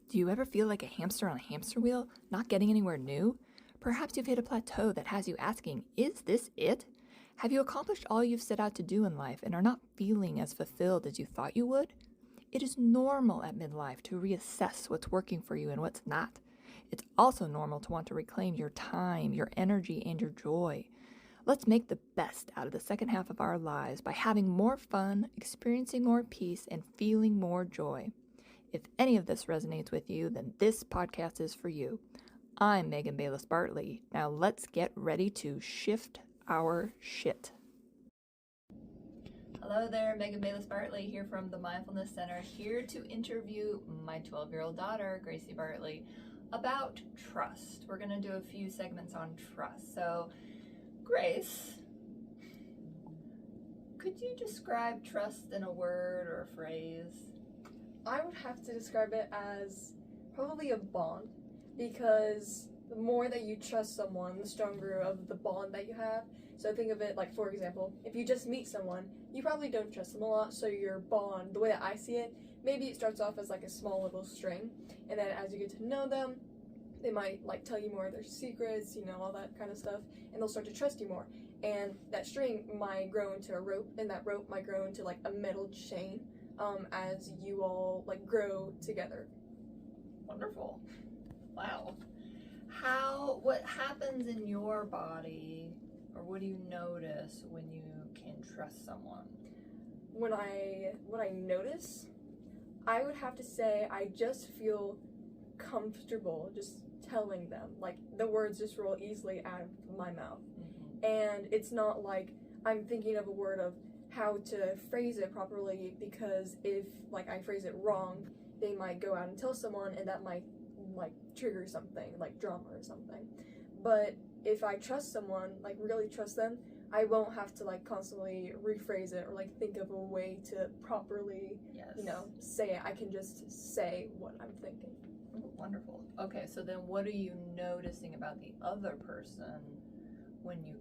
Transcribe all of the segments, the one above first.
Do you ever feel like a hamster on a hamster wheel, not getting anywhere new? Perhaps you've hit a plateau that has you asking, is this it? Have you accomplished all you've set out to do in life and are not feeling as fulfilled as you thought you would? It is normal at midlife to reassess what's working for you and what's not. It's also normal to want to reclaim your time, your energy, and your joy. Let's make the best out of the second half of our lives by having more fun, experiencing more peace, and feeling more joy. If any of this resonates with you, then this podcast is for you. I'm Megan Bayless Bartley. Now let's get ready to shift our shit. Hello there, Megan Bayless Bartley here from the Mindfulness Center, here to interview my 12-year-old daughter, Gracie Bartley, about trust. We're going to do a few segments on trust. So, Grace, could you describe trust in a word or a phrase? I would have to describe it as probably a bond, because the more that you trust someone, the stronger of the bond that you have. So think of it like, for example, if you just meet someone, you probably don't trust them a lot, so your bond, the way that I see it, maybe it starts off as like a small little string, and then as you get to know them, they might like tell you more of their secrets, all that kind of stuff, and they'll start to trust you more. And that string might grow into a rope, and that rope might grow into like a metal chain, as you all like grow together. Wonderful. Wow. What happens in your body, or what do you notice when you can trust someone? What I notice, I would have to say I just feel comfortable just telling them. Like, the words just roll easily out of my mouth. Mm-hmm. And it's not like I'm thinking of a word of how to phrase it properly, because if like I phrase it wrong, they might go out and tell someone, and that might like trigger something like drama or something. But if I trust someone, like really trust them, I won't have to like constantly rephrase it or like think of a way to properly, say it. I can just say what I'm thinking. Oh, wonderful. Okay, so then what are you noticing about the other person when you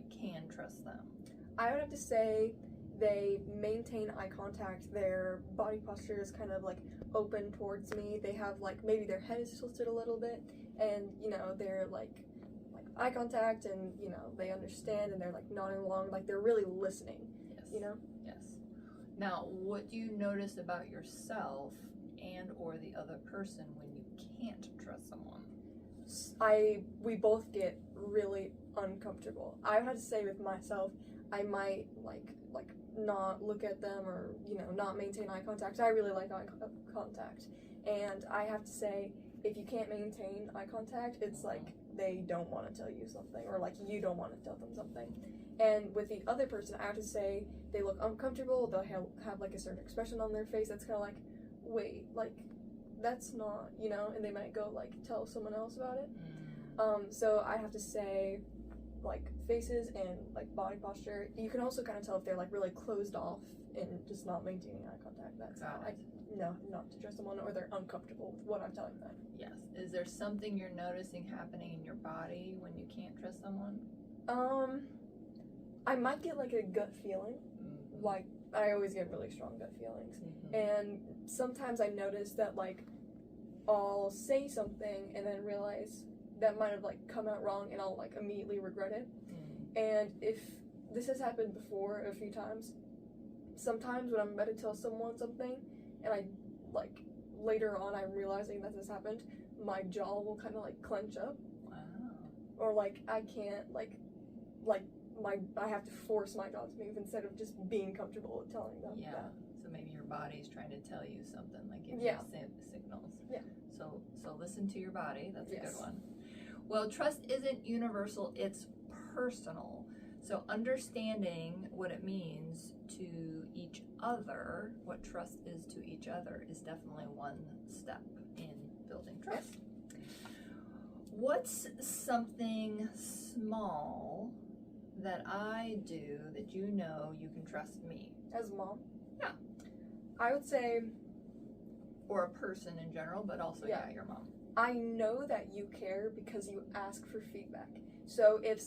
can trust them? I would have to say they maintain eye contact. Their body posture is kind of like open towards me. They have like maybe their head is tilted a little bit, and they're like eye contact, and they understand, and they're like nodding along, like they're really listening. Yes. Yes. Now, what do you notice about yourself and or the other person when you can't trust someone? We both get really uncomfortable. I would have to say with myself, I might like not look at them, or not maintain eye contact. I really like eye contact, and I have to say, if you can't maintain eye contact, it's like they don't want to tell you something, or like you don't want to tell them something. And with the other person, I have to say they look uncomfortable. They'll have like a certain expression on their face that's kind of like, wait, like that's not, and they might go like tell someone else about it. So I have to say, like faces and like body posture, you can also kind of tell if they're like really closed off and just not maintaining eye contact. That's not to trust someone, or they're uncomfortable with what I'm telling them. Yes. Is there something you're noticing happening in your body when you can't trust someone? I might get like a gut feeling. Mm-hmm. Like I always get really strong gut feelings. Mm-hmm. And sometimes I notice that like I'll say something and then realize that might have like come out wrong, and I'll like immediately regret it. And if this has happened before a few times, sometimes when I'm about to tell someone something and I like later on I'm realizing that this happened, my jaw will kind of like clench up. Wow. Or like I can't I have to force my jaw to move instead of just being comfortable with telling them. Yeah. That. So maybe your body's trying to tell you something, like give you signals. Yeah. So listen to your body. That's a Yes. good one. Well, trust isn't universal, it's personal. So understanding what it means to each other, what trust is to each other, is definitely one step in building trust. What's something small that I do that you can trust me? As a mom? Yeah. I would say... Or a person in general, but also, your mom. I know that you care because you ask for feedback. So if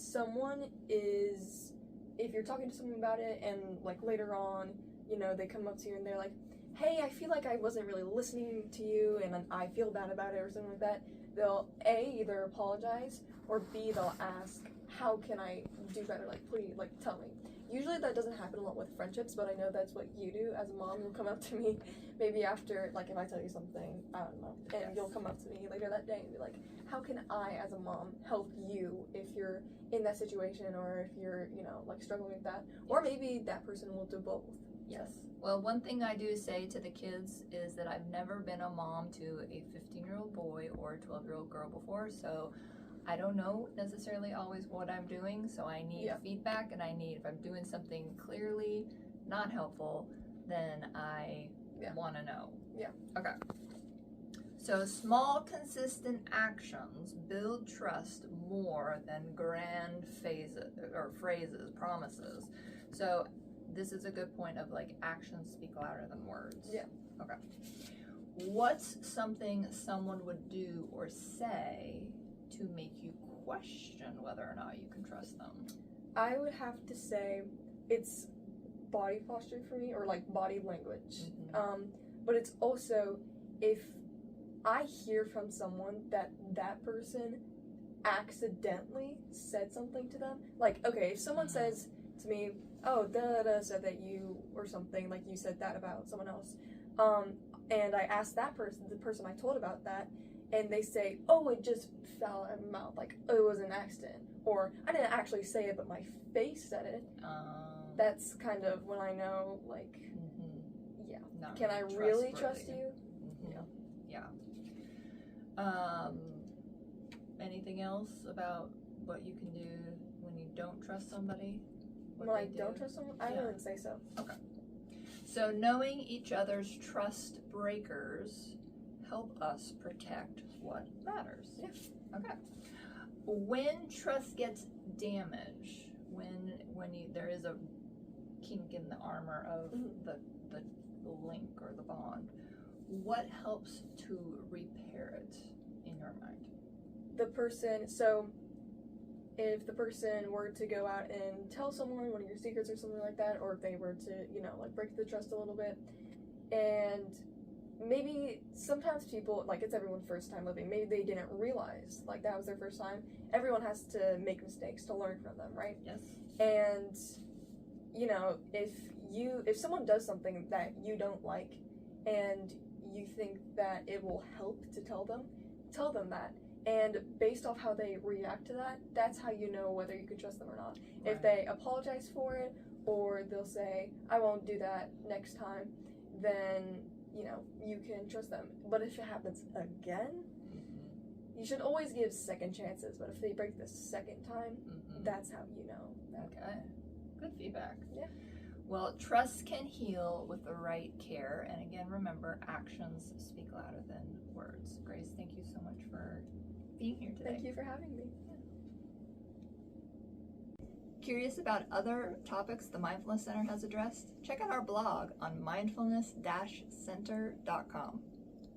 you're talking to someone about it, and like later on, they come up to you and they're like, hey, I feel like I wasn't really listening to you and I feel bad about it or something like that, they'll A, either apologize, or B, they'll ask, how can I do better? Like, please, like, tell me. Usually that doesn't happen a lot with friendships, but I know that's what you do as a mom. You'll come up to me maybe after, like, if I tell you something, I don't know, and you'll come up to me later that day and be like, how can I, as a mom, help you if you're in that situation, or if you're, you know, like, struggling with that? Or maybe that person will do both. Yes. Well, one thing I do say to the kids is that I've never been a mom to a 15-year-old boy or a 12-year-old girl before, so I don't know necessarily always what I'm doing, so I need feedback, and I need, if I'm doing something clearly not helpful, then I want to know. Yeah. Okay. So small, consistent actions build trust more than grand phrases, promises. So this is a good point of, like, actions speak louder than words. Yeah. Okay. What's something someone would do or say to make you question whether or not you can trust them? I would have to say it's body posture for me, or like body language. But it's also if I hear from someone that that person accidentally said something to them. Like, okay, if someone says to me, oh, da-da-da said that you, or something, like you said that about someone else, and I asked that person, the person I told about that, and they say, oh, it just fell out of my mouth, like, oh, it was an accident, or I didn't actually say it, but my face said it. That's kind of when I know, like, Not can I really trust you? Anything else about what you can do when you don't trust somebody? When I don't trust someone? I wouldn't say so. Okay. So knowing each other's trust breakers help us protect what matters. Yeah. Okay. When trust gets damaged, when there is a kink in the armor of the link or the bond, what helps to repair it in your mind? The person, so if the person were to go out and tell someone one of your secrets or something like that, or if they were to, you know, like break the trust a little bit, and maybe sometimes people, like, it's everyone's first time living, maybe they didn't realize, like, that was their first time. Everyone has to make mistakes to learn from them, right? Yes. And, you know, if someone does something that you don't like, and you think that it will help to tell them that. And based off how they react to that, that's how you know whether you can trust them or not. Right. If they apologize for it, or they'll say, I won't do that next time, then, you know, you can trust them. But if it happens again, you should always give second chances. But if they break the second time, that's how you know. Okay. Good feedback. Yeah. Well, trust can heal with the right care. And again, remember, actions speak louder than words. Grace, thank you so much for being here today. Thank you for having me. Curious about other topics the Mindfulness Center has addressed? Check out our blog on mindfulness-center.com.